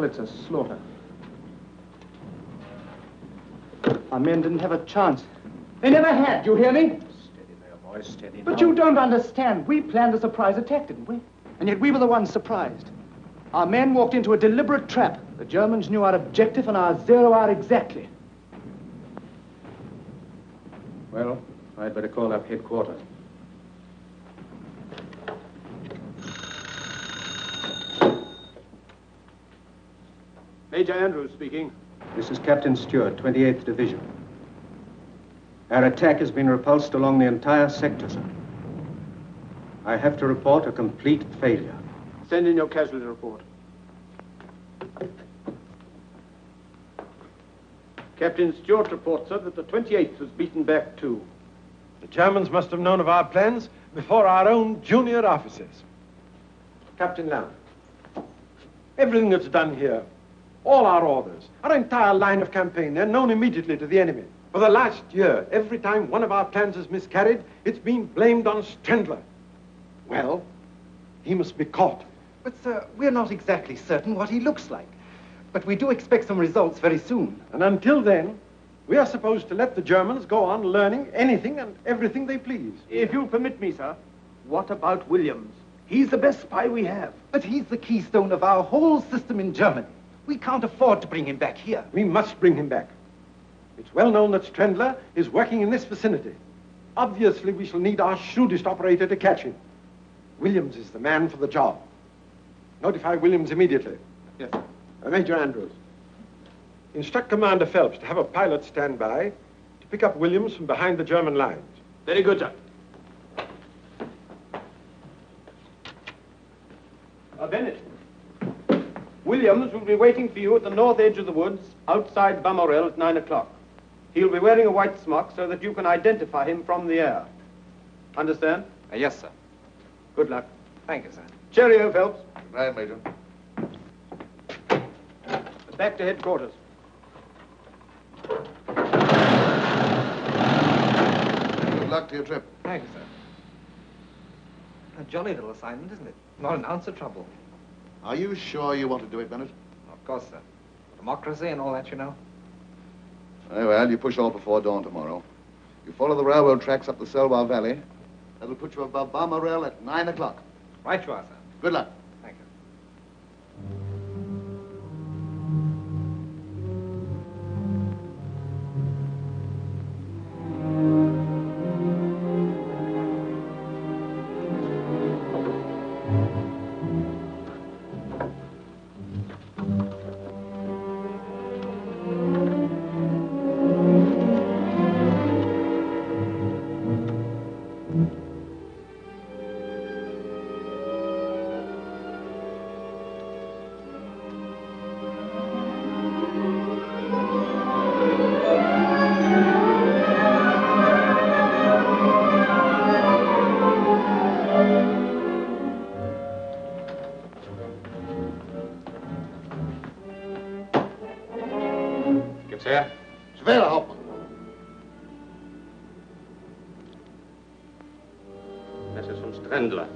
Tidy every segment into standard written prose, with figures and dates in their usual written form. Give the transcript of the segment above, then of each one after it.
battle, it's a slaughter. Our men didn't have a chance. They never had, you hear me? Steady there, boys, steady. But you don't understand. We planned a surprise attack, didn't we? And yet we were the ones surprised. Our men walked into a deliberate trap. The Germans knew our objective and our zero out exactly. Well, I'd better call up headquarters. Major Andrews speaking. This is Captain Stewart, 28th Division. Our attack has been repulsed along the entire sector, sir. I have to report a complete failure. Send in your casualty report. Captain Stewart reports, sir, that the 28th was beaten back too. The Germans must have known of our plans before our own junior officers. Captain Lamb, everything that's done here, all our orders, our entire line of campaign, they're known immediately to the enemy. For the last year, every time one of our plans has miscarried, it's been blamed on Strendler. Well, he must be caught. But, sir, we're not exactly certain what he looks like. But we do expect some results very soon. And until then, we are supposed to let the Germans go on learning anything and everything they please. If you'll permit me, sir, what about Williams? He's the best spy we have. But he's the keystone of our whole system in Germany. We can't afford to bring him back here. We must bring him back. It's well known that Strendler is working in this vicinity. Obviously, we shall need our shrewdest operator to catch him. Williams is the man for the job. Notify Williams immediately. Yes, sir. Major Andrews. Instruct Commander Phelps to have a pilot stand by to pick up Williams from behind the German lines. Very good, sir. Bennett. Williams will be waiting for you at the north edge of the woods outside Bamorel at 9 o'clock. He'll be wearing a white smock so that you can identify him from the air. Understand? Yes, sir. Good luck. Thank you, sir. Cheerio, Phelps. Right, Major. Back to headquarters. Good luck to your trip. Thank you, sir. A jolly little assignment, isn't it? Not an ounce of trouble. Are you sure you want to do it, Bennett? Of course, sir. Democracy and all that, you know. Very well, you push off before dawn tomorrow. You follow the railroad tracks up the Selvar Valley. That'll put you above Bamorel at 9 o'clock. Right you are, sir. Good luck. Thank you. Schwerer Hauptmann. Message from Strendler.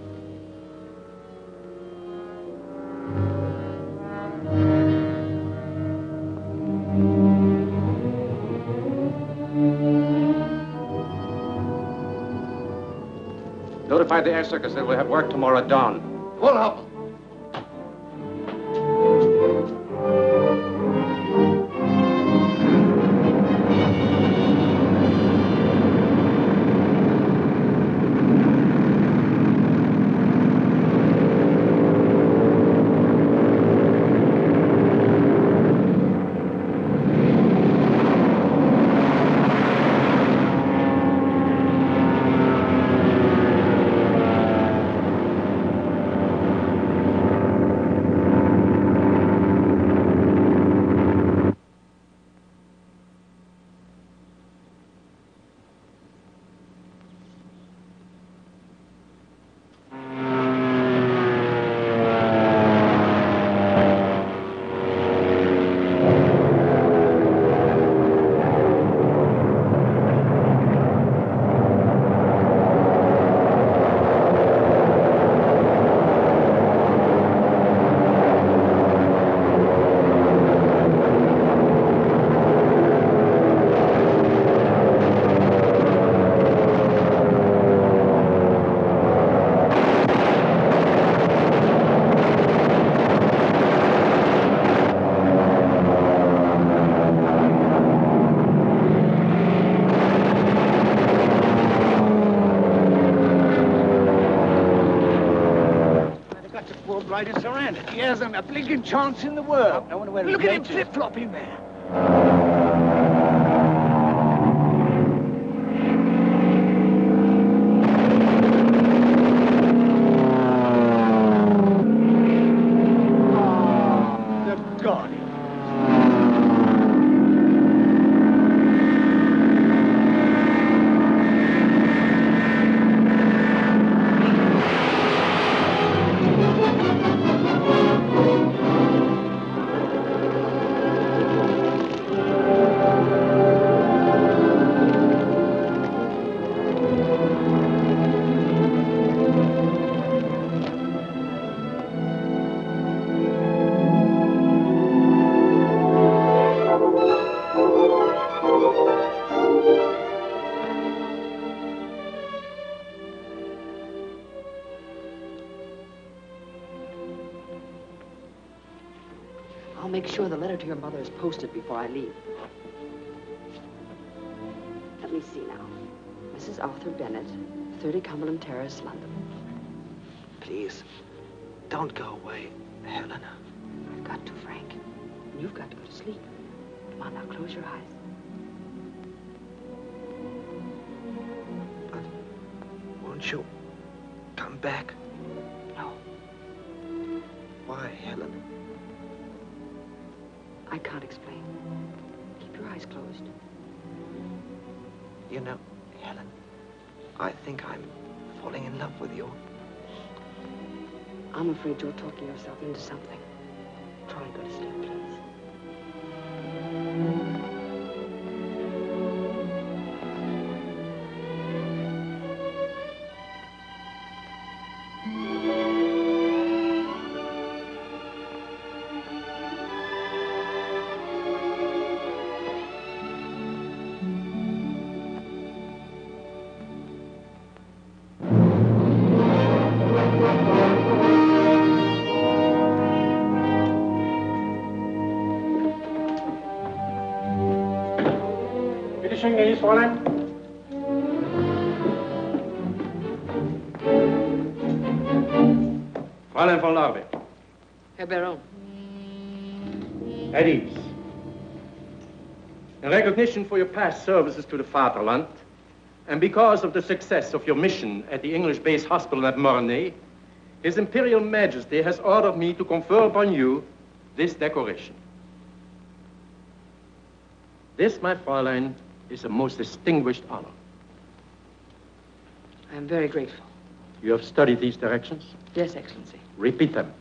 Notify the air circus that we'll have work tomorrow at dawn. Voll, Hauptmann. understand it. He hasn't a blinking chance in the world. I wonder where Look his at him mate is. flip-flopping there. The God. I'll make sure the letter to your mother is posted before I leave. Let me see now. Mrs. Arthur Bennett, 30 Cumberland Terrace, London. Please, don't go away, Helena. I've got to, Frank. And you've got to go to sleep. Come on, now, close your eyes. But won't you come back? No, Why, Helena? I can't explain. Keep your eyes closed. You know, Helen, I think I'm falling in love with you. I'm afraid you're talking yourself into something. Try and go to sleep, please. Bitte schön, gnädiges Fräulein. Fräulein von Larve. Herr Baron. At ease. In recognition for your past services to the Fatherland, and because of the success of your mission at the English base hospital at Mornay, His Imperial Majesty has ordered me to confer upon you this decoration. This, my Fräulein, is a most distinguished honor. I am very grateful. You have studied these directions? Yes, Excellency. Repeat them.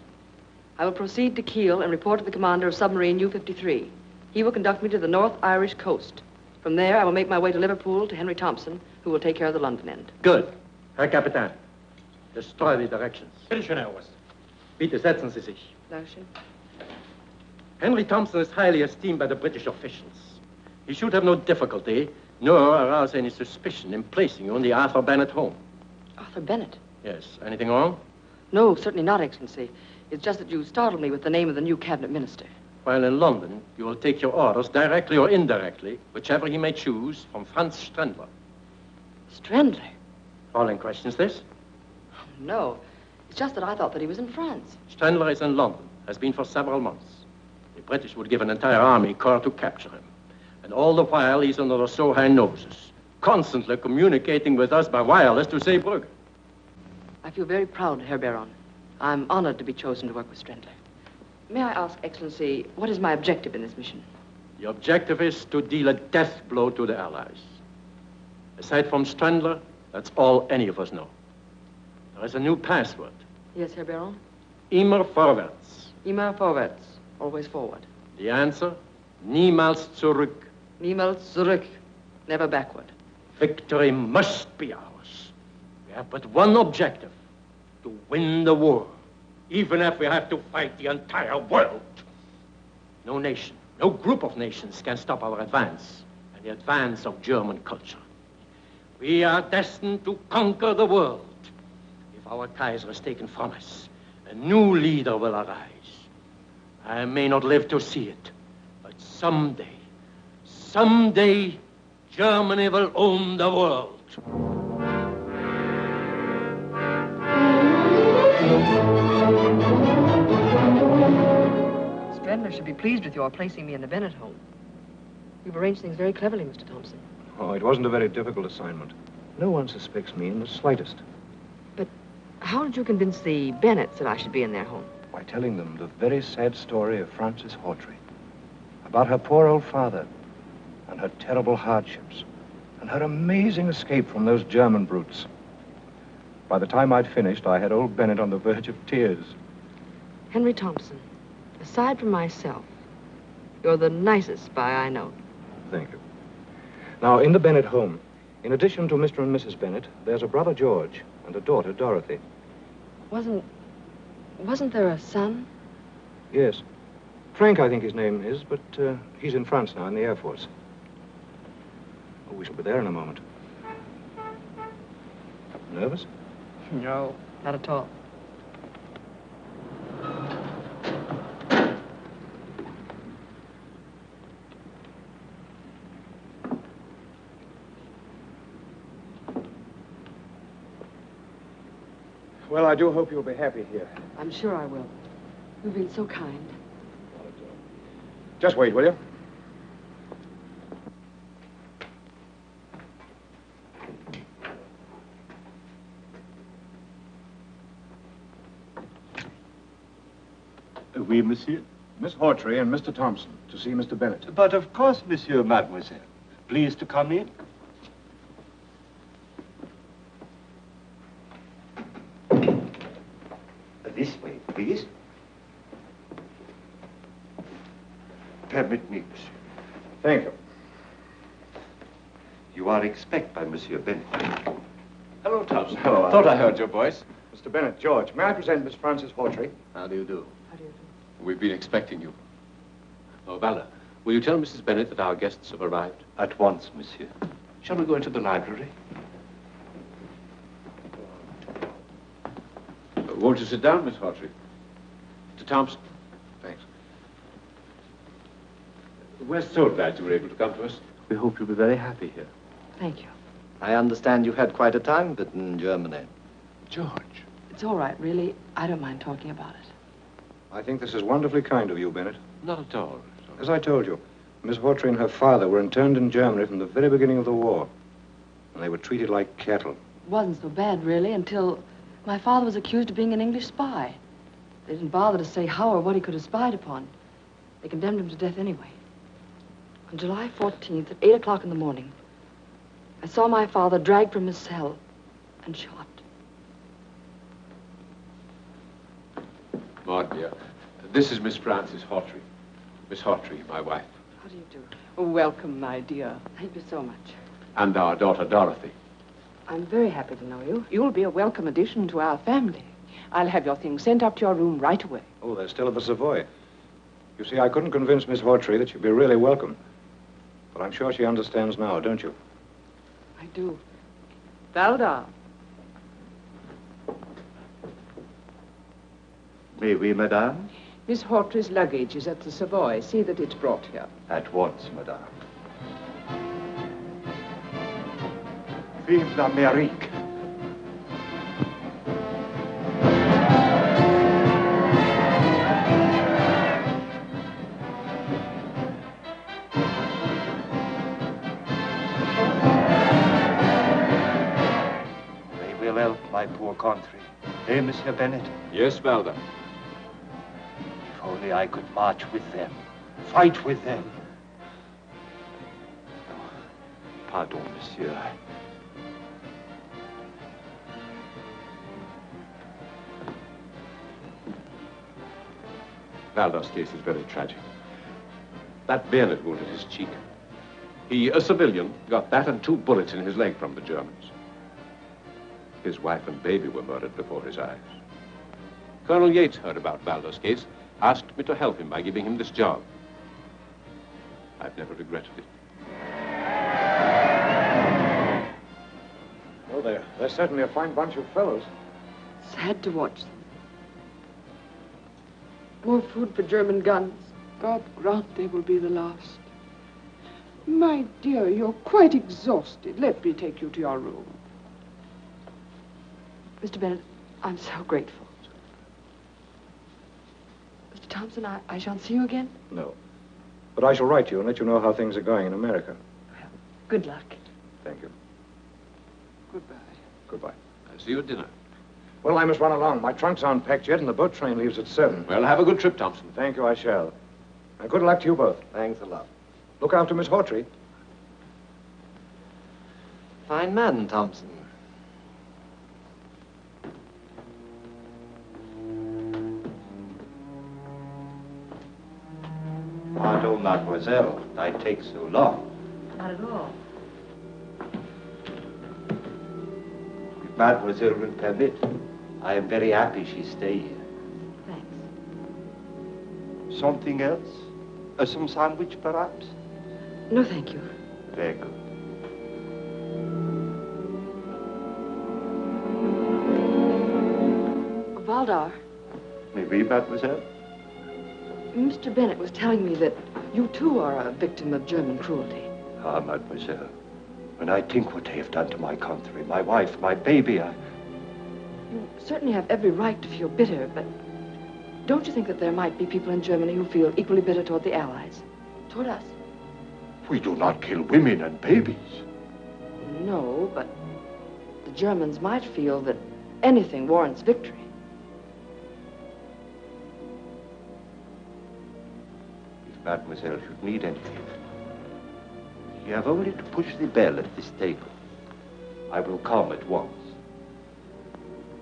I will proceed to Kiel and report to the commander of submarine U-53. He will conduct me to the North Irish coast. From there, I will make my way to Liverpool to Henry Thompson, who will take care of the London end. Good. Herr Kapitän, destroy the directions. Bitte schön, Herr Oberst. Bitte setzen Sie sich. Dankeschön. Henry Thompson is highly esteemed by the British officials. He should have no difficulty, nor arouse any suspicion in placing you in the Arthur Bennett home. Arthur Bennett? Yes. Anything wrong? No, certainly not, Excellency. It's just that you startled me with the name of the new cabinet minister. While in London, you will take your orders, directly or indirectly, whichever he may choose, from Franz Strendler. Strendler? Fräulein questions this? No. It's just that I thought that he was in France. Strendler is in London, has been for several months. The British would give an entire army corps to capture him. And all the while, he's under the so high noses, constantly communicating with us by wireless to Zeebrugge. I feel very proud, Herr Baron. I'm honored to be chosen to work with Strendler. May I ask, Excellency, what is my objective in this mission? The objective is to deal a death blow to the Allies. Aside from Strendler, that's all any of us know. There is a new password. Yes, Herr Baron? Immer vorwärts. Immer vorwärts. Always forward. The answer, niemals zurück. Niemals zurück. Never backward. Victory must be ours. We have but one objective, to win the war, even if we have to fight the entire world. No nation, no group of nations can stop our advance and the advance of German culture. We are destined to conquer the world. If our Kaiser is taken from us, a new leader will arise. I may not live to see it, but someday, Germany will own the world. Bendler should be pleased with your placing me in the Bennett home. You've arranged things very cleverly, Mr. Thompson. Oh, it wasn't a very difficult assignment. No one suspects me in the slightest. But how did you convince the Bennetts that I should be in their home? By telling them the very sad story of Frances Hawtrey. About her poor old father, and her terrible hardships, and her amazing escape from those German brutes. By the time I'd finished, I had old Bennett on the verge of tears. Henry Thompson, aside from myself, you're the nicest spy I know. Thank you. Now, in the Bennett home, in addition to Mr. and Mrs. Bennett, there's a brother, George, and a daughter, Dorothy. Wasn't there a son? Yes. Frank, I think his name is, but he's in France now, in the Air Force. Oh, we shall be there in a moment. Nervous? No, not at all. Well, I do hope you'll be happy here. I'm sure I will. You've been so kind. Just wait, will you? Oui, monsieur. Miss Hawtrey and Mr. Thompson, to see Mr. Bennett. But of course, monsieur, mademoiselle. Please to come in. This way, please. Permit me, monsieur. Thank you. You are expected by Monsieur Bennett. Hello, Thompson. Hello, Thought I heard your voice. Mr. Bennett, George, may I present Miss Frances Hawtrey? How do you do? How do you do? We've been expecting you. Oh, Valda, will you tell Mrs. Bennett that our guests have arrived? At once, monsieur. Shall we go into the library? Won't you sit down, Miss Hawtrey? Mr. Thompson. Thanks. We're so glad you were able to come to us. We hope you'll be very happy here. Thank you. I understand you've had quite a time of it in Germany. George. It's all right, really. I don't mind talking about it. I think this is wonderfully kind of you, Bennett. Not at all. As I told you, Miss Hawtrey and her father were interned in Germany from the very beginning of the war. And they were treated like cattle. It wasn't so bad, really, until my father was accused of being an English spy. They didn't bother to say how or what he could have spied upon. They condemned him to death anyway. On July 14th at 8 o'clock in the morning, I saw my father dragged from his cell and shot. Maud, dear, this is Miss Frances Hawtrey. Miss Hawtrey, my wife. How do you do? Welcome, my dear. Thank you so much. And our daughter, Dorothy. I'm very happy to know you. You'll be a welcome addition to our family. I'll have your things sent up to your room right away. Oh, they're still at the Savoy. You see, I couldn't convince Miss Hawtrey that she'd be really welcome. But I'm sure she understands now, don't you? I do. Valda. May we, madame? Miss Hawtrey's luggage is at the Savoy. See that it's brought here. At once, madame. Vive l'Amérique! They will help my poor country. Eh, Monsieur Bennett? Yes, Valda. If only I could march with them, fight with them. Oh, pardon, monsieur. Valda's case is very tragic. That bayonet wound in his cheek. He, a civilian, got that and 2 bullets in his leg from the Germans. His wife and baby were murdered before his eyes. Colonel Yates heard about Valda's case, asked me to help him by giving him this job. I've never regretted it. Well, they're certainly a fine bunch of fellows. Sad to watch them. More food for German guns. God grant they will be the last. My dear, you're quite exhausted. Let me take you to your room. Mr. Bennett, I'm so grateful. Mr. Thompson, I shan't see you again? No. But I shall write you and let you know how things are going in America. Good luck. Thank you. Goodbye. Goodbye. I'll see you at dinner. Well, I must run along. My trunks aren't packed yet, and the boat train leaves at 7. Well, have a good trip, Thompson. Thank you, I shall. And good luck to you both. Thanks a lot. Look after Miss Hawtrey. Fine man, Thompson. Pardon, mademoiselle. I take so long. Not at all. If mademoiselle will permit, I am very happy she stay here. Thanks. Something else? Some sandwich, perhaps? No, thank you. Very good. Valdar, Oui, mademoiselle? Mr. Bennett was telling me that you too are a victim of German cruelty. Ah, mademoiselle, when I think what they have done to my country, my wife, my baby, You certainly have every right to feel bitter, but don't you think that there might be people in Germany who feel equally bitter toward the Allies? Toward us? We do not kill women and babies. No, but the Germans might feel that anything warrants victory. If mademoiselle should need anything, you have only to push the bell at this table. I will come at once.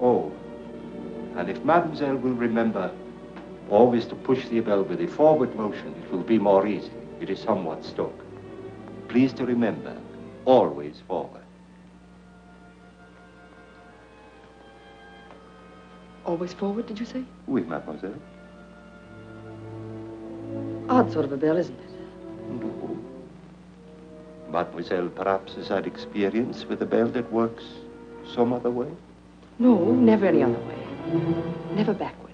Oh, and if mademoiselle will remember always to push the bell with a forward motion, it will be more easy. It is somewhat stuck. Please to remember, always forward. Always forward, did you say? Oui, mademoiselle. Odd sort of a bell, isn't it? No. Mademoiselle perhaps has had experience with a bell that works some other way? No, never any other way. Never backward.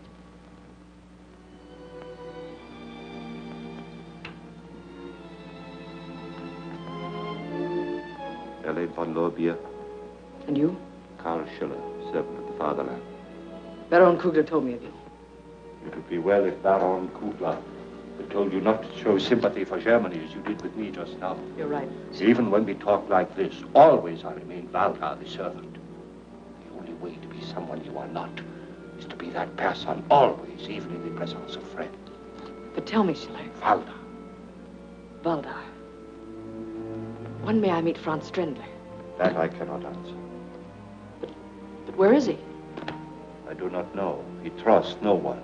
Helene von Lobier. And you? Karl Schiller, servant of the fatherland. Baron Kugler told me of you. It would be well if Baron Kugler had told you not to show sympathy for Germany as you did with me just now. You're right. Even when we talk like this, always I remain Valdar, the servant. The only way to be someone you are not is to be that person always, even in the presence of friends. But tell me, Schiller. Valdar. Valdar. When may I meet Franz Strendler? That I cannot answer. But where is he? I do not know. He trusts no one.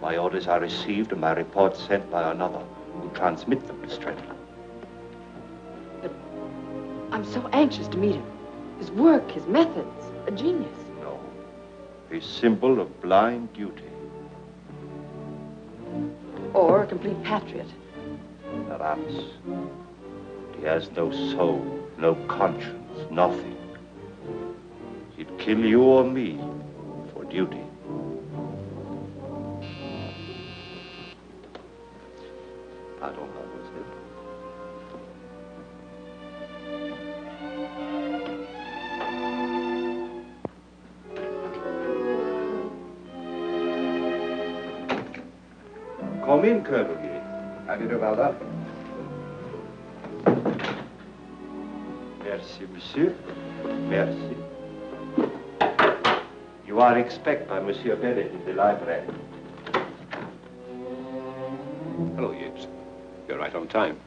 My orders are received and my reports sent by another who transmit them to Strendler. But I'm so anxious to meet him. His work, his methods, a genius. No. A symbol of blind duty. Or a complete patriot. Perhaps. He has no soul, no conscience, nothing. He'd kill you or me for duty. Pardon, mademoiselle. Come in, Colonel Yates. How do you do, Valdar? Merci, monsieur. Merci. You are expected by Monsieur Bennett in the library. Hello, Yates. You're right on time.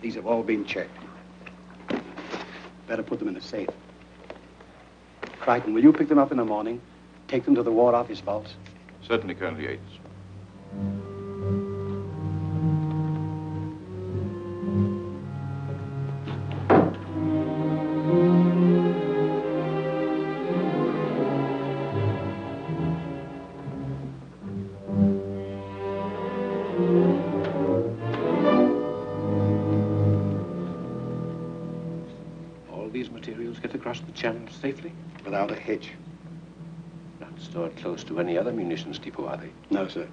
These have all been checked. Better put them in a safe. Crichton, will you pick them up in the morning? Take them to the War Office vaults? Certainly, Colonel Yates. The channel safely? Without a hitch. Not stored close to any other munitions depot, are they? No, sir.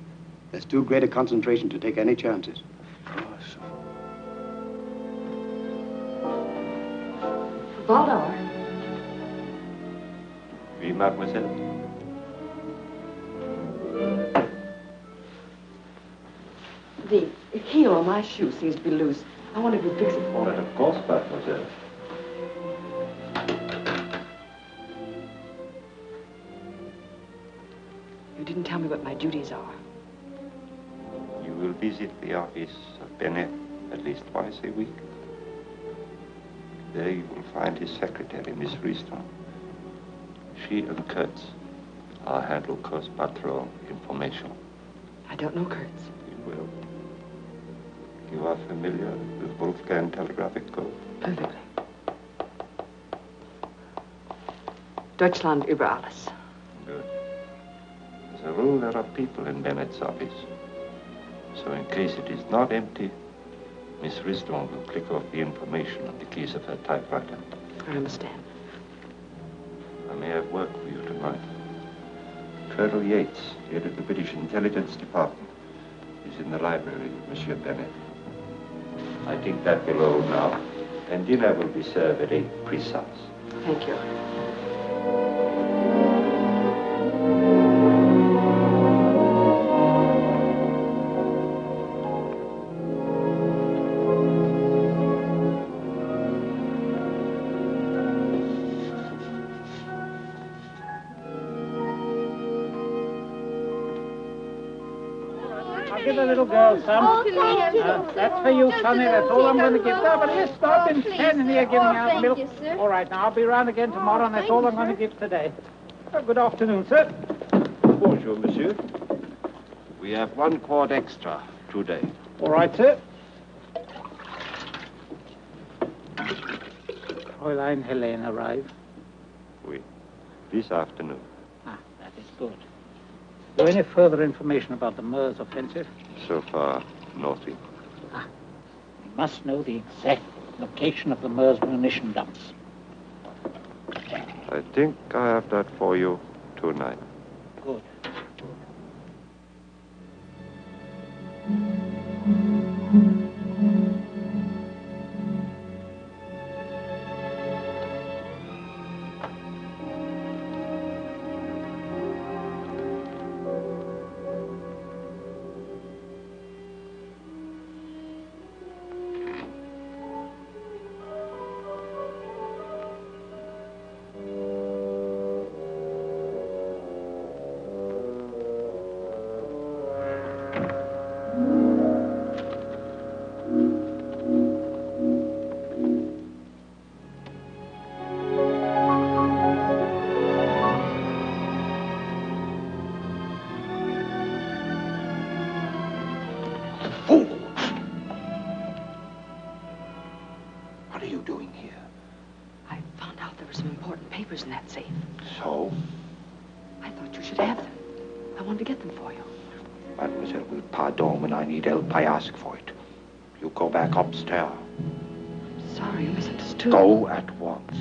There's too great a concentration to take any chances. Of course. Valdar. Oui, mademoiselle. heel on my shoe seems to be loose. I wonder if you'd fix it for me. But of course, mademoiselle. You didn't tell me what my duties are. You will visit the office of Bennett at least twice a week. There you will find his secretary, Miss Riston. She and Kurtz are handle Coast Patrol information. I don't know Kurtz. You will. You are familiar with Wolfgang Telegraphic Code? Perfectly. Deutschland über alles. Good. As a rule, there are people in Bennett's office. So in case it is not empty, Miss Riston will click off the information on the keys of her typewriter. I understand. I may have work for you tonight. Colonel Yates, head of the British Intelligence Department, is in the library with Monsieur Bennett. I think that will all now, and dinner will be served at 8 precise. Thank you. I'll give a little girl some. Oh, thank you. That's for you, Sonny. That's all I'm going to give. No, but you stop and please, stand here giving out thank milk. you, sir. All right, now I'll be round again tomorrow, and that's thank all you, I'm going to sir. give today. Good afternoon, sir. Bonjour, monsieur. We have 1 quart extra today. All right, sir. Fräulein Helene arrived. Oui. This afternoon. Ah, that is good. Is there any further information about the Meuse offensive? So far, nothing. We must know the exact location of the Meuse munition dumps. I think I have that for you tonight. Good. What are you doing here? I found out there were some important papers in that safe. So? I thought you should have them. I wanted to get them for you. Mademoiselle will pardon when I need help. I ask for it. You go back upstairs. Sorry, you misunderstood. Go at once.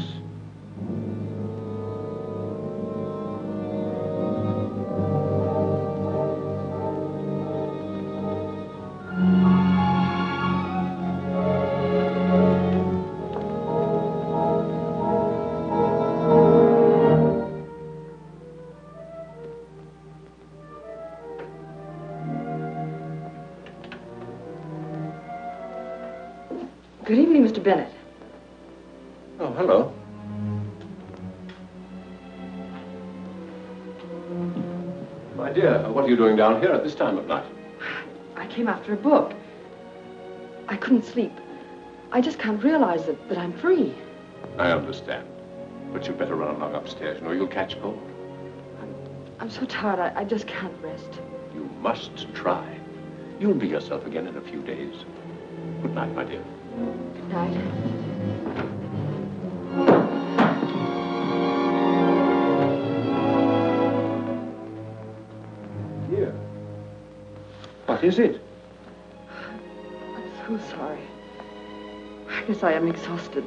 Good evening, Mr. Bennett. Oh, hello. My dear, what are you doing down here at this time of night? I came after a book. I couldn't sleep. I just can't realize that I'm free. I understand. But you'd better run along upstairs. You know, you'll catch cold. I'm so tired, I just can't rest. You must try. You'll be yourself again in a few days. Good night, my dear. Good night. Here. What is it? I'm so sorry. I guess I am exhausted.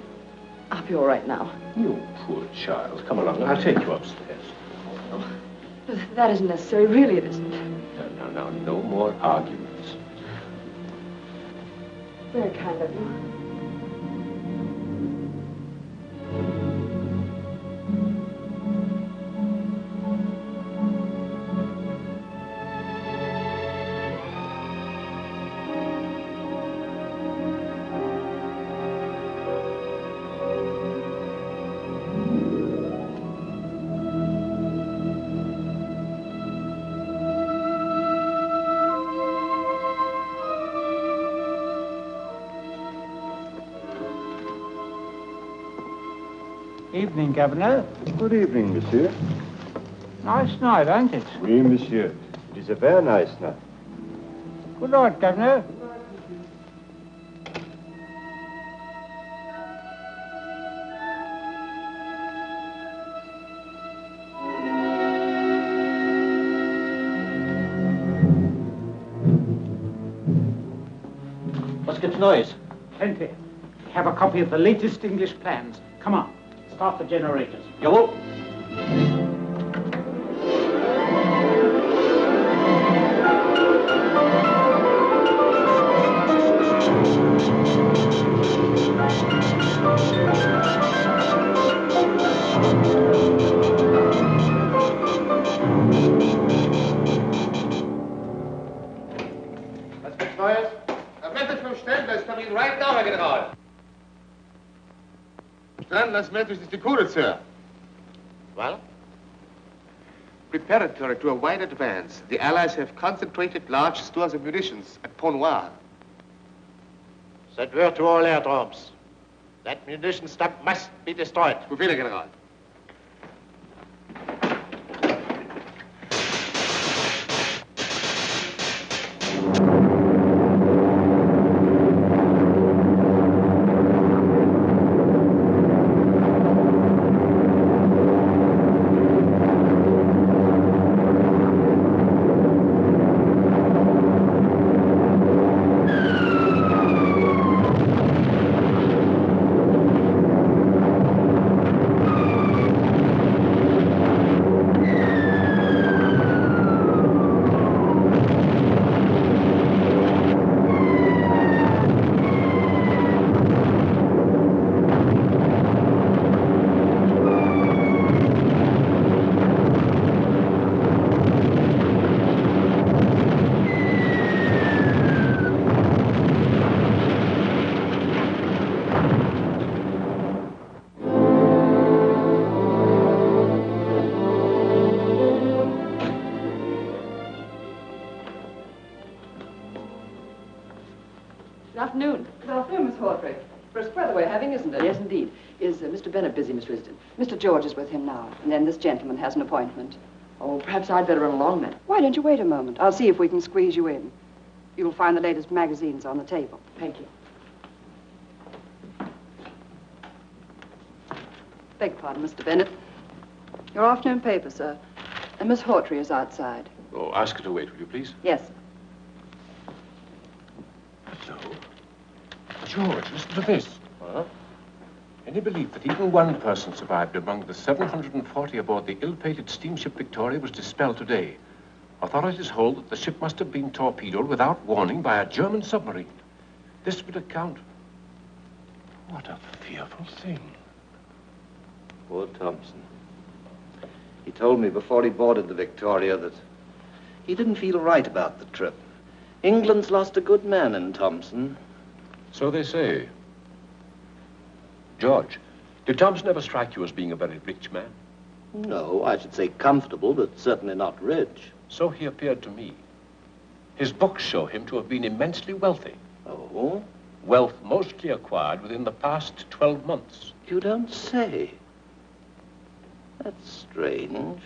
I'll be all right now. You poor child. Come along, I'll take you upstairs. That isn't necessary. Really, it isn't. No, no more arguments. Very kind of you. Evening, Governor. Good evening, monsieur. Nice night, ain't it? Oui, monsieur. It is a very nice night. Good night, Governor. What's got noise? Plenty. We have a copy of the latest English plans. Come on, start the generators. Jawohl. Was gibt's Neues? Das Message vom Ständler ist coming right now, Herr General. Ständler's message is decoded, sir. Well? Preparatory to a wide advance, the Allies have concentrated large stores of munitions at Pont Noir. Send word to all airdromes. That munition dump must be destroyed. Befehle, General. Good afternoon. Good afternoon, Miss Hawtrey. Brisk weather we're having, isn't it? Yes, indeed. Is Mr. Bennett busy, Miss Risdon? Mr. George is with him now, and then this gentleman has an appointment. Oh, perhaps I'd better run along then. Why don't you wait a moment? I'll see if we can squeeze you in. You'll find the latest magazines on the table. Thank you. Beg pardon, Mr. Bennett. Your afternoon paper, sir. And Miss Hawtrey is outside. Oh, ask her to wait, will you please? Yes. Hello. George, listen to this. Huh? Any belief that even one person survived among the 740 aboard the ill-fated steamship Victoria was dispelled today. Authorities hold that the ship must have been torpedoed without warning by a German submarine. This would account... What a fearful thing. Poor Thompson. He told me before he boarded the Victoria that he didn't feel right about the trip. England's lost a good man in Thompson. So they say. George, did Thompson ever strike you as being a very rich man? No, I should say comfortable, but certainly not rich. So he appeared to me. His books show him to have been immensely wealthy. Oh? Wealth mostly acquired within the past 12 months. You don't say. That's strange.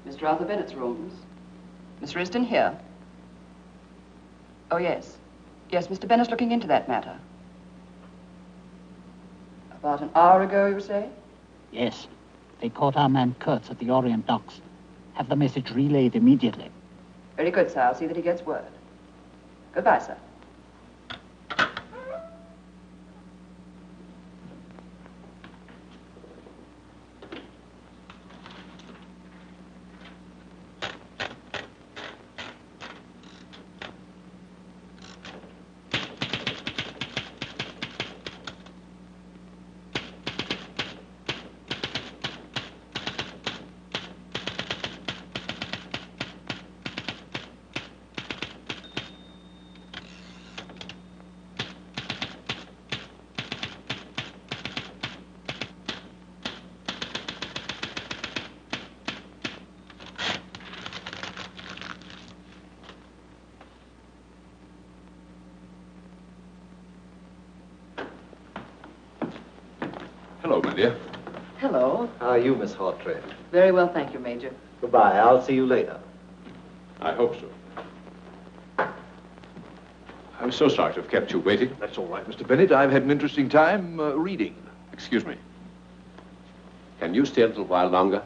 Mr. Arthur Bennett's rooms. Miss Risdon here. Oh, yes. Yes, Mr. Bennett's looking into that matter. About an hour ago, you say? Yes. They caught our man Kurtz at the Orient docks. Have the message relayed immediately. Very good, sir. I'll see that he gets word. Goodbye, sir. my dear. Hello. How are you, Miss Hawtrey? Very well, thank you, Major. Goodbye. I'll see you later. I hope so. I'm so sorry to have kept you waiting. That's all right, Mr. Bennett. I've had an interesting time reading. Excuse me. Can you stay a little while longer?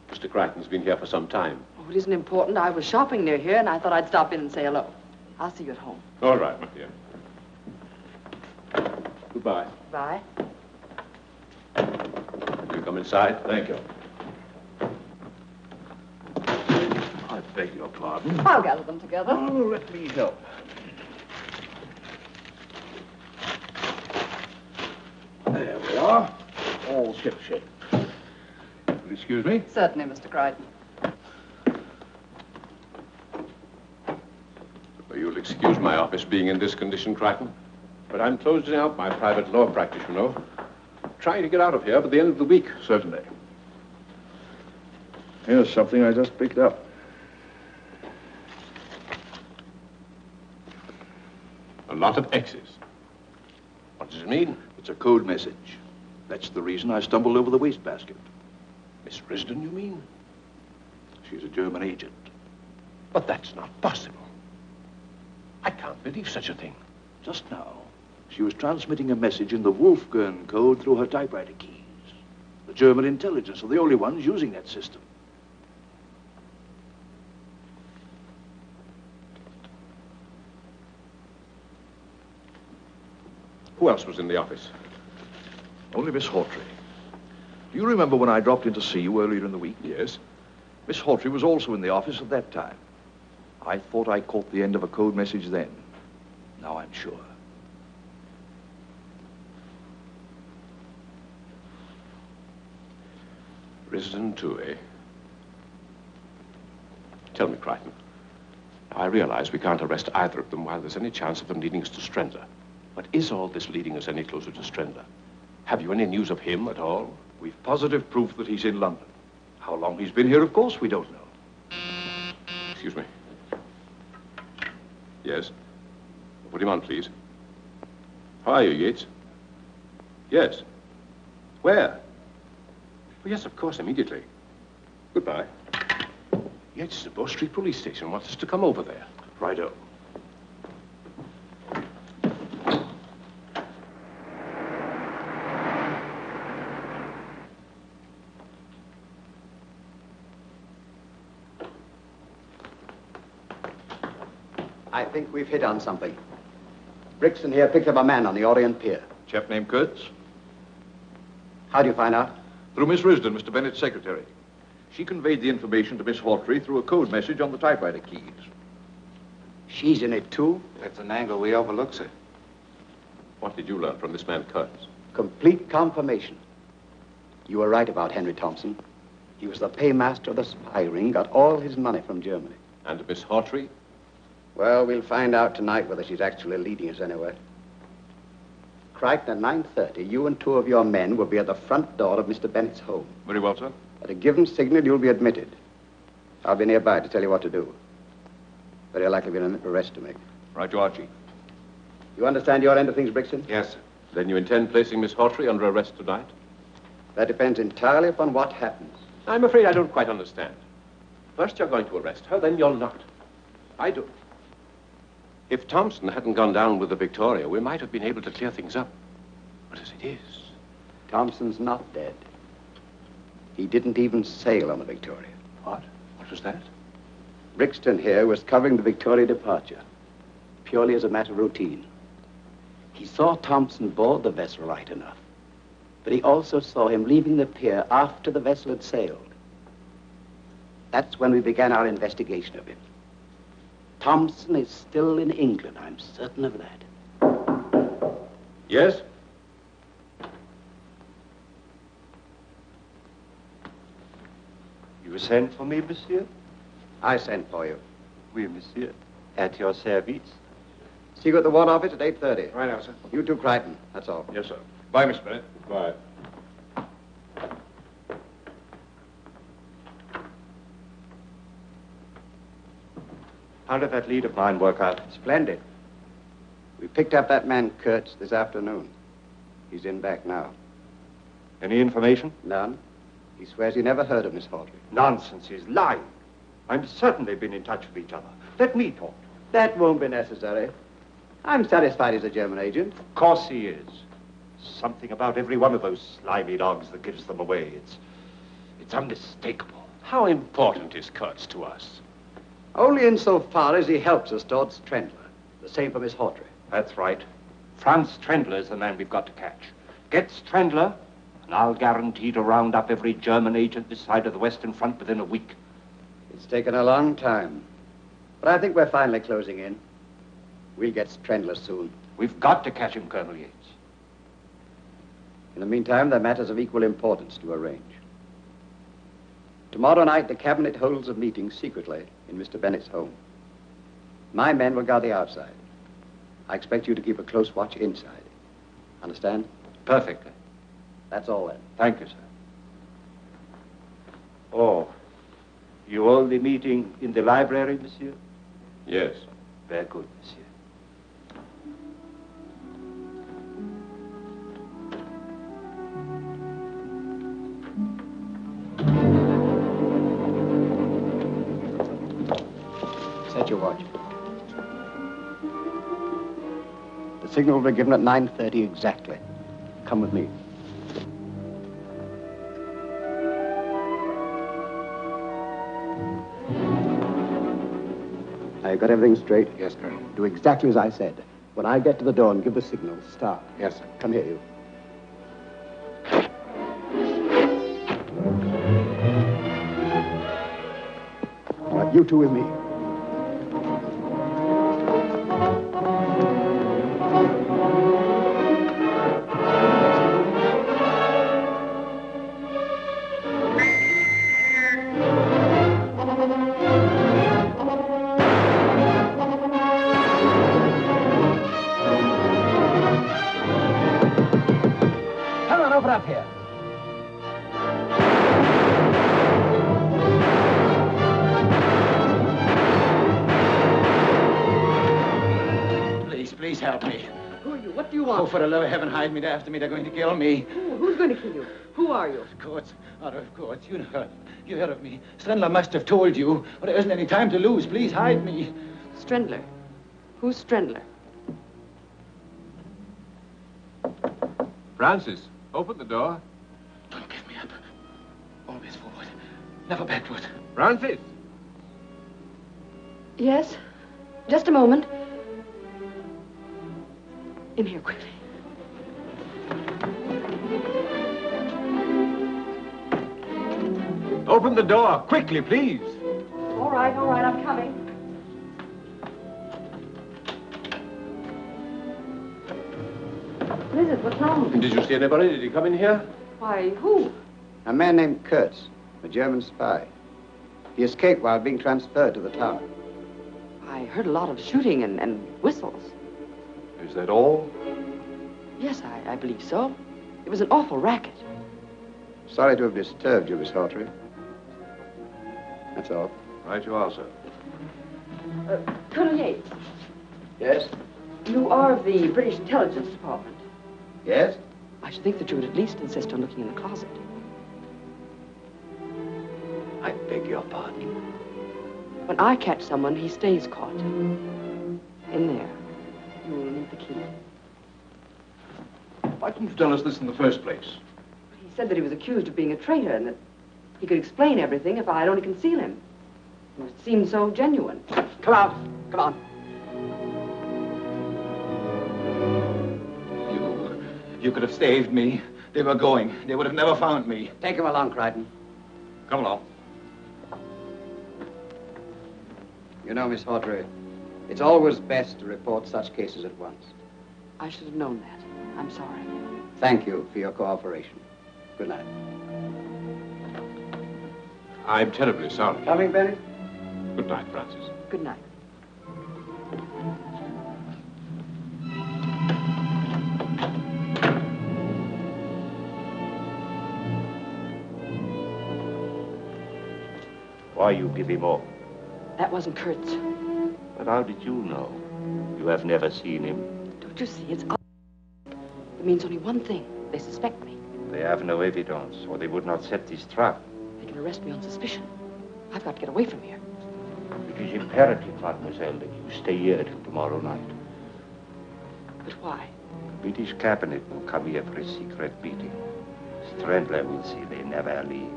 Mr. Crichton's been here for some time. Oh, it isn't important. I was shopping near here, and I thought I'd stop in and say hello. I'll see you at home. All right, my dear. Goodbye. Bye. You come inside? Thank you. I beg your pardon. I'll gather them together. Oh, let me help. There we are. All shipshape. Will you excuse me? Certainly, Mr. Crichton. You'll excuse my office being in this condition, Crichton. But I'm closing out my private law practice, you know. Trying to get out of here by the end of the week. Certainly. Here's something I just picked up. A lot of X's. What does it mean? It's a code message. That's the reason I stumbled over the wastebasket. Miss Risden, you mean? She's a German agent. But that's not possible. I can't believe such a thing. Just now, she was transmitting a message in the Wolfgang code through her typewriter keys. The German intelligence are the only ones using that system. Who else was in the office? Only Miss Hawtrey. Do you remember when I dropped in to see you earlier in the week? Yes. Miss Hawtrey was also in the office at that time. I thought I caught the end of a code message then. Now I'm sure. Risden too, eh? Tell me, Crichton. Now, I realize we can't arrest either of them while there's any chance of them leading us to Strender. But is all this leading us any closer to Strender? Have you any news of him at all? We've positive proof that he's in London. How long he's been here, of course, we don't know. Excuse me. Yes? Put him on, please. How are you, Yates? Yes. Where? Oh, yes, of course, immediately. Goodbye. Yates is at Bow Street Police Station. Wants us to come over there. Righto. I think we've hit on something. Brixton here picked up a man on the Orient Pier. Chap named Kurtz? How do you find out? Through Miss Risden, Mr. Bennett's secretary. She conveyed the information to Miss Hawtrey through a code message on the typewriter keys. She's in it, too? That's an angle we overlook, sir. What did you learn from this man, Kurtz? Complete confirmation. You were right about Henry Thompson. He was the paymaster of the spy ring, got all his money from Germany. And Miss Hawtrey? Well, we'll find out tonight whether she's actually leading us anywhere. Crichton, at 9:30, you and two of your men will be at the front door of Mr. Bennett's home. Very well, sir. At a given signal, you'll be admitted. I'll be nearby to tell you what to do. Very likely be an arrest to make. Right, you are, Chief. You understand your end of things, Brixton? Yes, sir. Then you intend placing Miss Hawtrey under arrest tonight? That depends entirely upon what happens. I'm afraid I don't quite understand. First you're going to arrest her, then you're not. I do. If Thompson hadn't gone down with the Victoria, we might have been able to clear things up. But as it is... Thompson's not dead. He didn't even sail on the Victoria. What? What was that? Brixton here was covering the Victoria departure, purely as a matter of routine. He saw Thompson board the vessel right enough, but he also saw him leaving the pier after the vessel had sailed. That's when we began our investigation of him. Thompson is still in England, I'm certain of that. Yes? You sent for me, monsieur? I sent for you. Oui, monsieur. At your service. See you at the War Office at 8:30. Right now, sir. You too, Crichton. That's all. Yes, sir. Bye, Miss Bennett. Bye. How did that lead of mine work out? Splendid. We picked up that man Kurtz this afternoon. He's in back now. Any information? None. He swears he never heard of Miss Hawtrey. Nonsense, he's lying. I'm certain they've been in touch with each other. Let me talk. That won't be necessary. I'm satisfied he's a German agent. Of course he is. Something about every one of those slimy dogs that gives them away. It's unmistakable. How important is Kurtz to us? Only insofar as he helps us towards Trendler. The same for Miss Hawtrey. That's right. Franz Trendler is the man we've got to catch. Get Trendler, and I'll guarantee to round up every German agent this side of the Western Front within a week. It's taken a long time. But I think we're finally closing in. We'll get Trendler soon. We've got to catch him, Colonel Yates. In the meantime, there are matters of equal importance to arrange. Tomorrow night, the Cabinet holds a meeting secretly in Mr. Bennett's home. My men will guard the outside. I expect you to keep a close watch inside. Understand? Perfectly. That's all then. Thank you, sir. Oh, you hold the meeting in the library, monsieur? Yes. Very good, monsieur. Set your watch. The signal will be given at 9:30 exactly. Come with me. Now, you got everything straight? Yes, Colonel. Do exactly as I said. When I get to the door and give the signal, start. Yes, sir. Come here, you. All right, you two with me. Up here. Please help me. Who are you? What do you want? Oh, for the love of heaven, hide me. They're after me. They're going to kill me. Who's going to kill you? Who are you? Kurtz. Oh, of course. You heard of me. Strendler must have told you. But there isn't any time to lose. Please hide me. Strendler? Who's Strendler? Francis, open the door. Don't give me up. Always forward. Never backward. Francis! Yes? Just a moment. In here, quickly. Open the door, quickly, please. All right, I'm coming. What is it? What's wrong? Did you see anybody? Did he come in here? Why, who? A man named Kurtz, a German spy. He escaped while being transferred to the tower. I heard a lot of shooting and whistles. Is that all? Yes, I believe so. It was an awful racket. Sorry to have disturbed you, Miss Hawtrey. That's all. Right you are, sir. Colonel Yates. Yes? You are of the British Intelligence Department. Yes? I should think that you would at least insist on looking in the closet. I beg your pardon. When I catch someone, he stays caught. In there. You will need the key. Why didn't you tell us this in the first place? He said that he was accused of being a traitor and that he could explain everything if I'd only conceal him. It seemed so genuine. Come out. Come on. You could have saved me. They were going. They would have never found me. Take him along, Crichton. Come along. You know, Miss Hawtrey, it's always best to report such cases at once. I should have known that. I'm sorry. Thank you for your cooperation. Good night. I'm terribly sorry. Coming, Benny? Good night, Francis. Good night. Why you give him up? That wasn't Kurtz. But how did you know? You have never seen him. Don't you see? It's obvious. It means only one thing. They suspect me. They have no evidence, or they would not set this trap. They can arrest me on suspicion. I've got to get away from here. It is imperative, mademoiselle, that you stay here till tomorrow night. But why? The British cabinet will come here for a secret meeting. Strandler will see they never leave.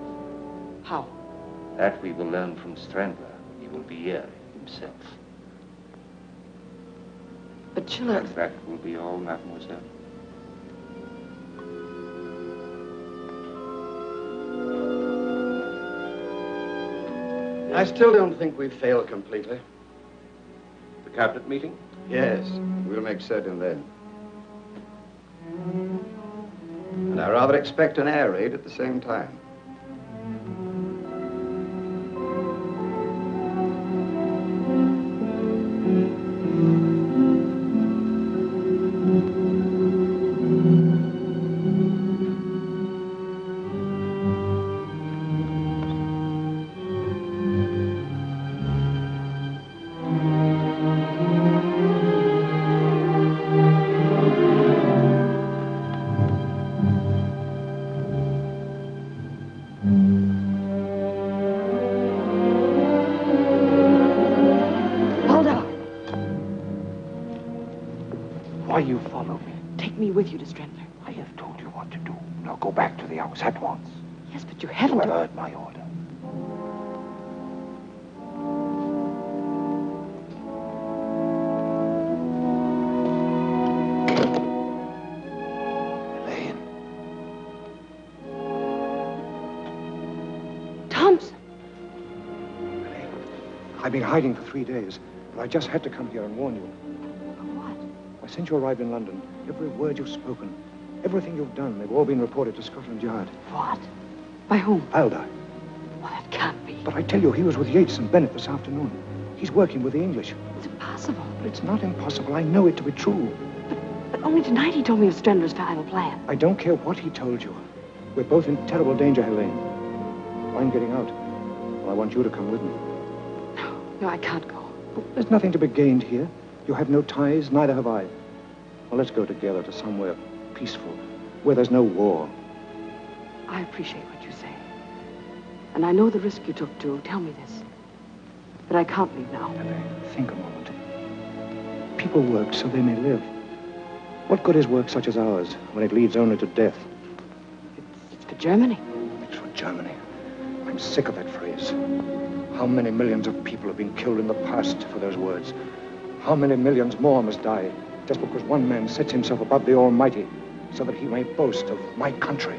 How? That we will learn from Strandler. He will be here himself. But Schiller... And that will be all, mademoiselle. I still don't think we've failed completely. The cabinet meeting? Yes, we'll make certain then. And I rather expect an air raid at the same time. Why you follow me? Take me with you to Strandler. I have told you what to do. Now go back to the house at once. Yes, but you haven't... You have heard my order. Elaine. Thompson! Elaine, I've been hiding for 3 days, but I just had to come here and warn you. Since you arrived in London, every word you've spoken, everything you've done, they've all been reported to Scotland Yard. What? By whom? Aldi. Well, that can't be. But I tell you, he was with Yates and Bennett this afternoon. He's working with the English. It's impossible. But it's not impossible. I know it to be true. But only tonight he told me of Strandler's final plan. I don't care what he told you. We're both in terrible danger, Helene. I'm getting out. Well, I want you to come with me. No, I can't go. But there's nothing to be gained here. You have no ties, neither have I. Well, let's go together to somewhere peaceful, where there's no war. I appreciate what you say. And I know the risk you took to tell me this. But I can't leave now. Think a moment. People work so they may live. What good is work such as ours when it leads only to death? It's for Germany. It's for Germany. I'm sick of that phrase. How many millions of people have been killed in the past for those words? How many millions more must die just because one man sets himself above the Almighty so that he may boast of my country,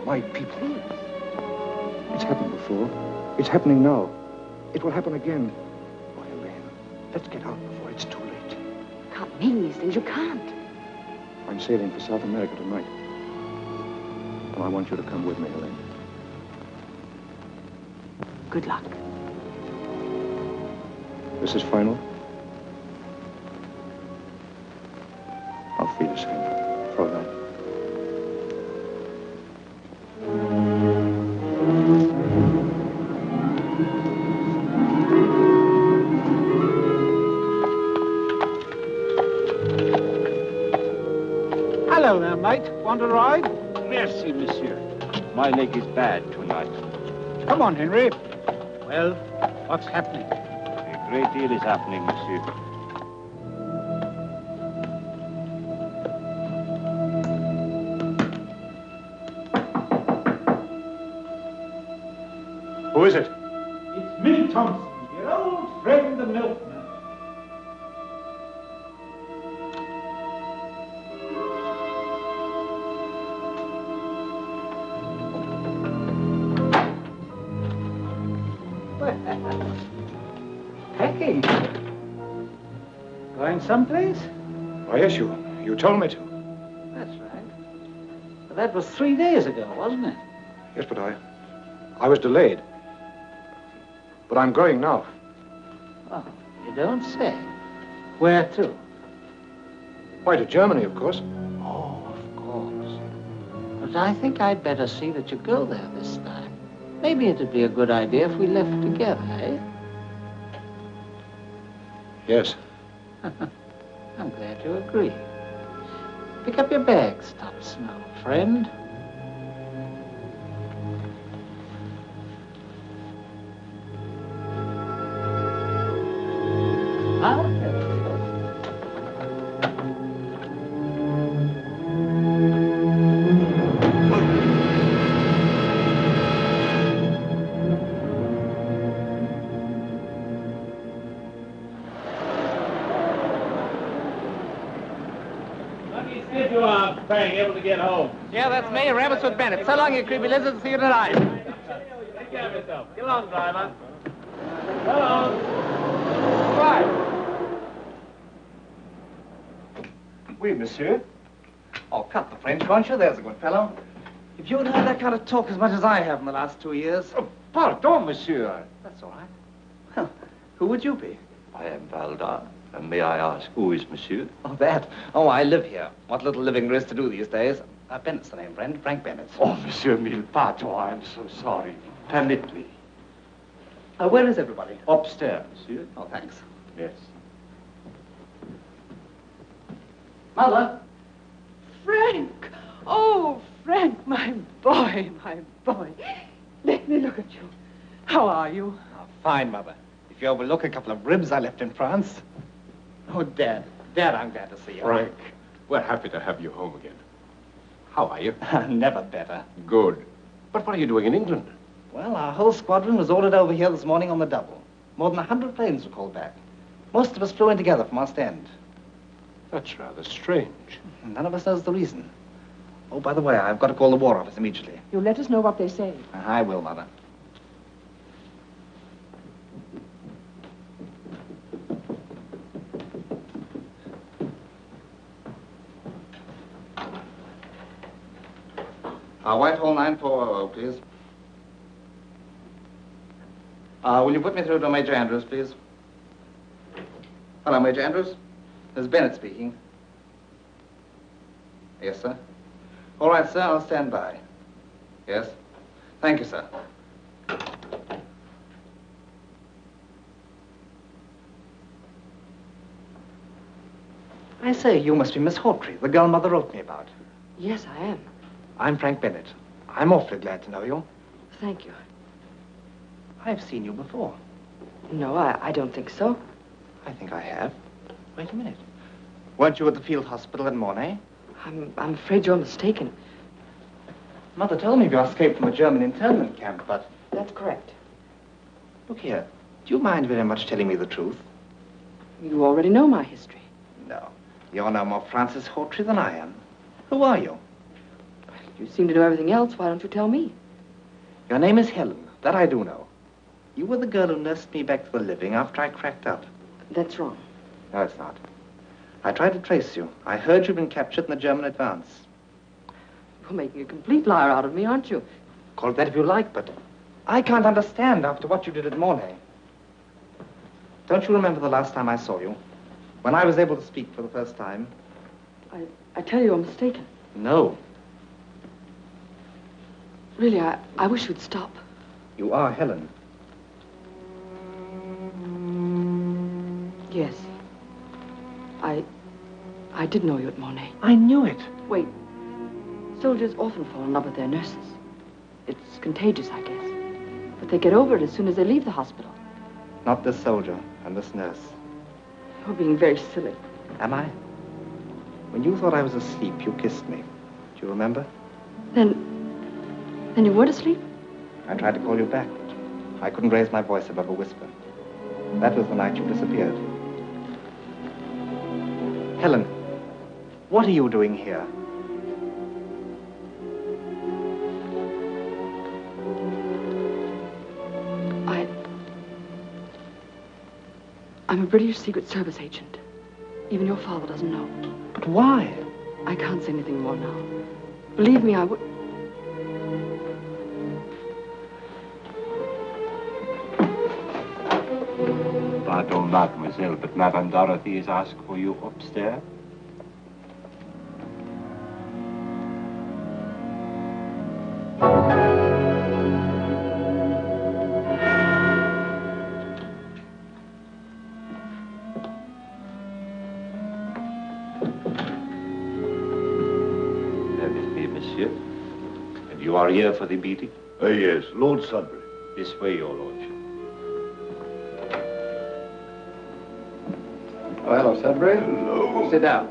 my people? It's happened before. It's happening now. It will happen again. Oh, Elaine, let's get out before it's too late. You can't mean these things. You can't. I'm sailing for South America tonight. And I want you to come with me, Elaine. Good luck. This is final? I'll feel the same. Fräulein. Hello there, mate. Want a ride? Merci, monsieur. My leg is bad tonight. Come on, Henry. Well, what's happening? A great deal is happening, monsieur. Who is it? It's me, Thompson, your old friend, the milkman. Packing. Going someplace? Oh, yes, you told me to. That's right. But that was 3 days ago, wasn't it? Yes, but I was delayed. But I'm going now. Oh, you don't say. Where to? Why, to Germany, of course. Oh, of course. But I think I'd better see that you go there this time. Maybe it'd be a good idea if we left together, eh? Yes. I'm glad you agree. Pick up your bags, Thompson, old friend. If you are being able to get home. Yeah, that's me, Rabbitswood Bennett. So long, you creepy lizards. See you tonight. Take care of yourself. Get along, driver. So long. Right. Oui, monsieur. Oh, cut the French, won't you? There's a good fellow. If you'd heard that kind of talk as much as I have in the last 2 years... Oh, pardon, monsieur. That's all right. Well, who would you be? I am Valdar. And may I ask, who is monsieur? Oh, that? Oh, I live here. What little living there is to do these days. Bennett's the name, friend. Frank Bennett. Oh, Monsieur Mille Pardon, I am so sorry. Permit me. Where is everybody? Upstairs, monsieur. Oh, thanks. Yes. Mother? Frank! Oh, Frank, my boy, my boy. Let me look at you. How are you? Oh, fine, Mother. If you overlook a couple of ribs I left in France. Oh, Dad. Dad, I'm glad to see you. Frank, we're happy to have you home again. How are you? Never better. Good. But what are you doing in England? Well, our whole squadron was ordered over here this morning on the double. More than 100 planes were called back. Most of us flew in together from Ostend. That's rather strange. None of us knows the reason. Oh, by the way, I've got to call the War Office immediately. You'll let us know what they say. I will, Mother. Whitehall 9400, please. Will you put me through to Major Andrews, please? Hello, Major Andrews. This is Bennett speaking. Yes, sir. All right, sir, I'll stand by. Yes? Thank you, sir. I say, you must be Miss Hawtrey, the girl Mother wrote me about. Yes, I am. I'm Frank Bennett. I'm awfully glad to know you. Thank you. I've seen you before. No, I don't think so. I think I have. Wait a minute. Weren't you at the field hospital in Mornay? I'm afraid you're mistaken. Mother told me you escaped from a German internment camp, but... That's correct. Look here. Do you mind very much telling me the truth? You already know my history. No. You're no more Francis Hawtrey than I am. Who are you? You seem to know everything else. Why don't you tell me? Your name is Helen. That I do know. You were the girl who nursed me back to the living after I cracked out. That's wrong. No, it's not. I tried to trace you. I heard you'd been captured in the German advance. You're making a complete liar out of me, aren't you? Call it that if you like, but I can't understand after what you did at Mornay. Don't you remember the last time I saw you? When I was able to speak for the first time? I tell you, you're mistaken. No. Really, I wish you'd stop. You are Helen. Yes. I did know you at Mornay. I knew it. Wait. Soldiers often fall in love with their nurses. It's contagious, I guess. But they get over it as soon as they leave the hospital. Not this soldier and this nurse. You're being very silly. Am I? When you thought I was asleep, you kissed me. Do you remember? Then you weren't asleep? I tried to call you back, but I couldn't raise my voice above a whisper. That was the night you disappeared. Helen, what are you doing here? I'm a British Secret Service agent. Even your father doesn't know. But why? I can't say anything more now. Believe me, I would... Pardon, mademoiselle, but Madame Dorothy has asked for you upstairs. You are here for the meeting? Yes, Lord Sudbury. This way, your lordship. Oh, hello, Sudbury. Hello. Sit down.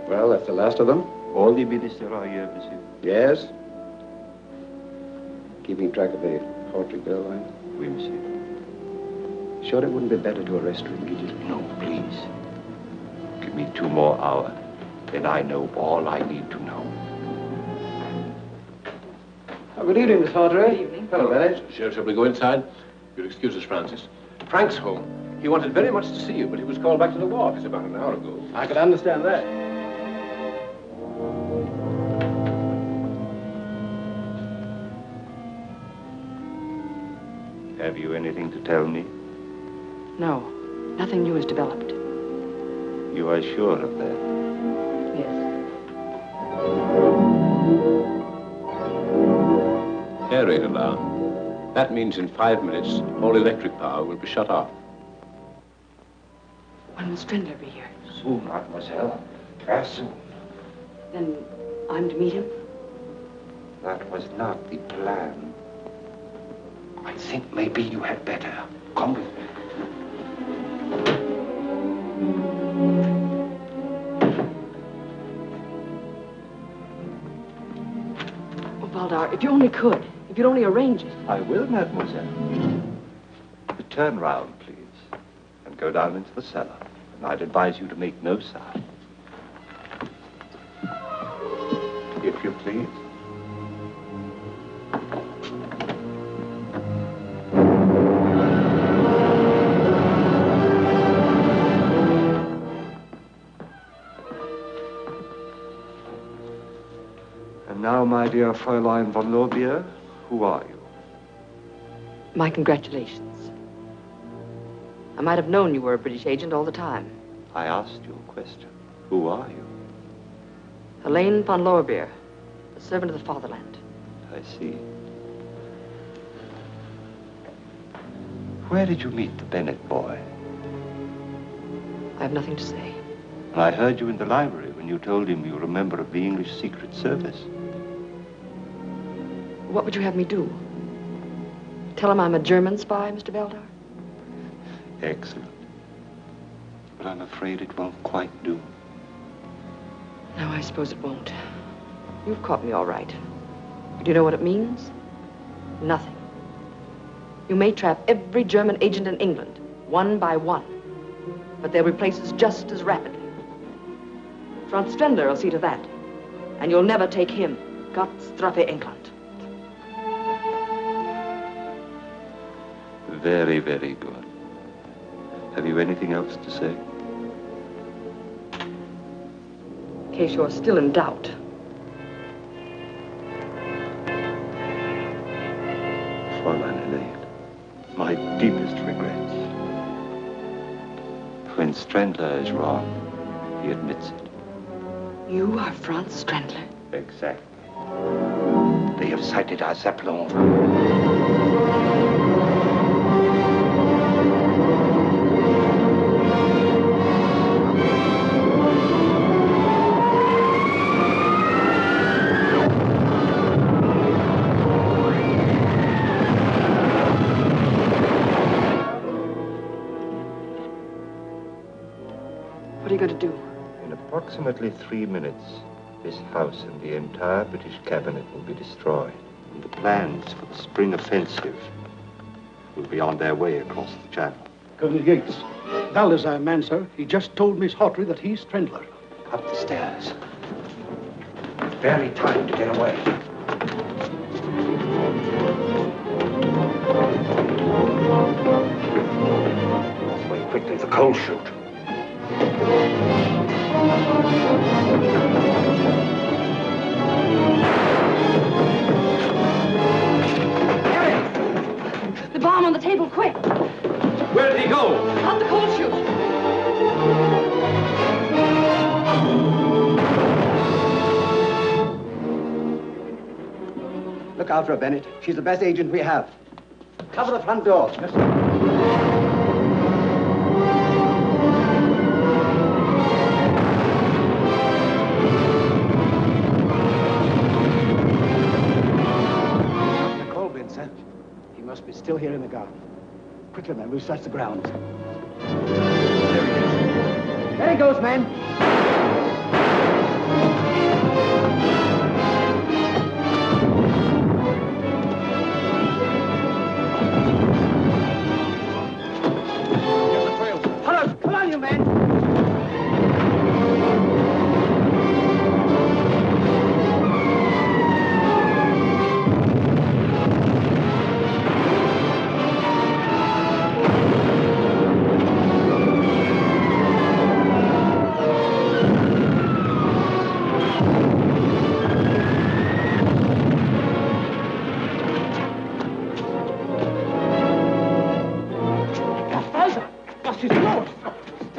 Well, that's the last of them. All the ministers are here, monsieur. Yes. Keeping track of the Hawtrey girl, right? Oui, monsieur. Sure it wouldn't be better to arrest her immediately? No, please. Give me 2 more hours. Then I know all I need to know. Oh, good evening, Miss Hawtrey. Good evening. Hello, Bennett. Shall we go inside? You'll excuse us, Francis. Frank's home. He wanted very much to see you, but he was called back to the ward about an hour ago. I could understand that. Have you anything to tell me? No, nothing new has developed. You are sure of that? Yes. Air raid alarm. That means in 5 minutes, all electric power will be shut off. When will Strindler be here? Soon, mademoiselle. Very soon. Then I'm to meet him? That was not the plan. I think maybe you had better. Come with me. Oh, Valdar, if you only could. If you'd only arrange it. I will, mademoiselle. But turn round, please, and go down into the cellar. And I'd advise you to make no sound. If you please. And now, my dear Fräulein von Lorbeer, who are you? My congratulations. I might have known you were a British agent all the time. I asked you a question. Who are you? Helene von Lorbeer, a servant of the fatherland. I see. Where did you meet the Bennett boy? I have nothing to say. I heard you in the library when you told him you were a member of the English Secret Service. What would you have me do? Tell him I'm a German spy, Mr. Valdar? Excellent. But I'm afraid it won't quite do. No, I suppose it won't. You've caught me all right. Do you know what it means? Nothing. You may trap every German agent in England, one by one. But they'll replace us just as rapidly. Franz Strindler will see to that. And you'll never take him. Gott strafe England. Very, very good. Have you anything else to say? In case you're still in doubt. Fräulein Helene, my deepest regrets. When Strindler is wrong, he admits it. You are Franz Strindler? Exactly. They have sighted our Zeppelin. What are you going to do? In approximately 3 minutes, this house and the entire British cabinet will be destroyed. And the plans for the spring offensive will be on their way across the channel. Colonel Yates, Valda's our man, sir. He just told Miss Hawtrey that he's Strindler. Up the stairs. Barely time to get away. This way quickly, the coal chute. The bomb on the table, quick! Where did he go? Out the coal chute! Look out for her, Bennett. She's the best agent we have. Cover the front door. Yes, sir. He must be still here in the garden. Quickly, men, we'll search the grounds. There he is. There he goes, men.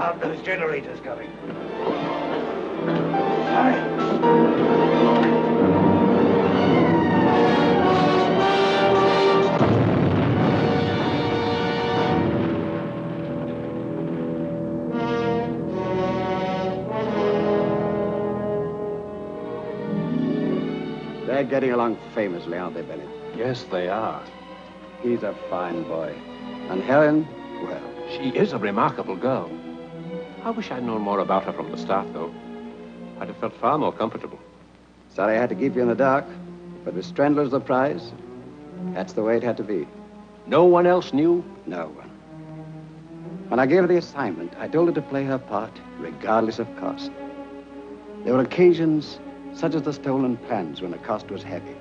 start those generators going. They're getting along famously, aren't they, Bennett? Yes, they are. He's a fine boy. And Helen, well... She is a remarkable girl. I wish I'd known more about her from the start, though. I'd have felt far more comfortable. Sorry I had to keep you in the dark, but with Strandler's the prize, that's the way it had to be. No one else knew? No one. When I gave her the assignment, I told her to play her part, regardless of cost. There were occasions, such as the stolen plans, when the cost was heavy.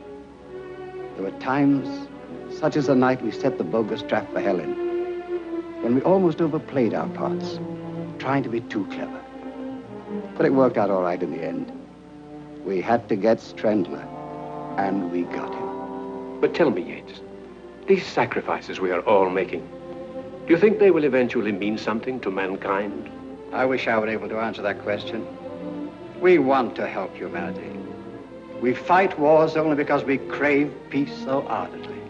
There were times, such as the night we set the bogus trap for Helen, when we almost overplayed our parts, trying to be too clever. But it worked out all right in the end. We had to get Strandler, and we got him. But tell me, Yates, these sacrifices we are all making, do you think they will eventually mean something to mankind? I wish I were able to answer that question. We want to help humanity. We fight wars only because we crave peace so ardently.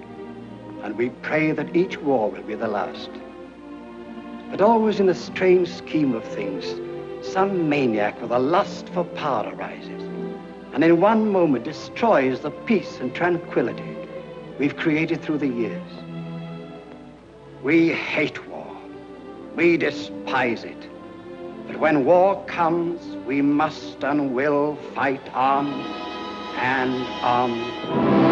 And we pray that each war will be the last. But always in the strange scheme of things, some maniac with a lust for power arises, and in one moment destroys the peace and tranquility we've created through the years. We hate war. We despise it. But when war comes, we must and will fight on and on.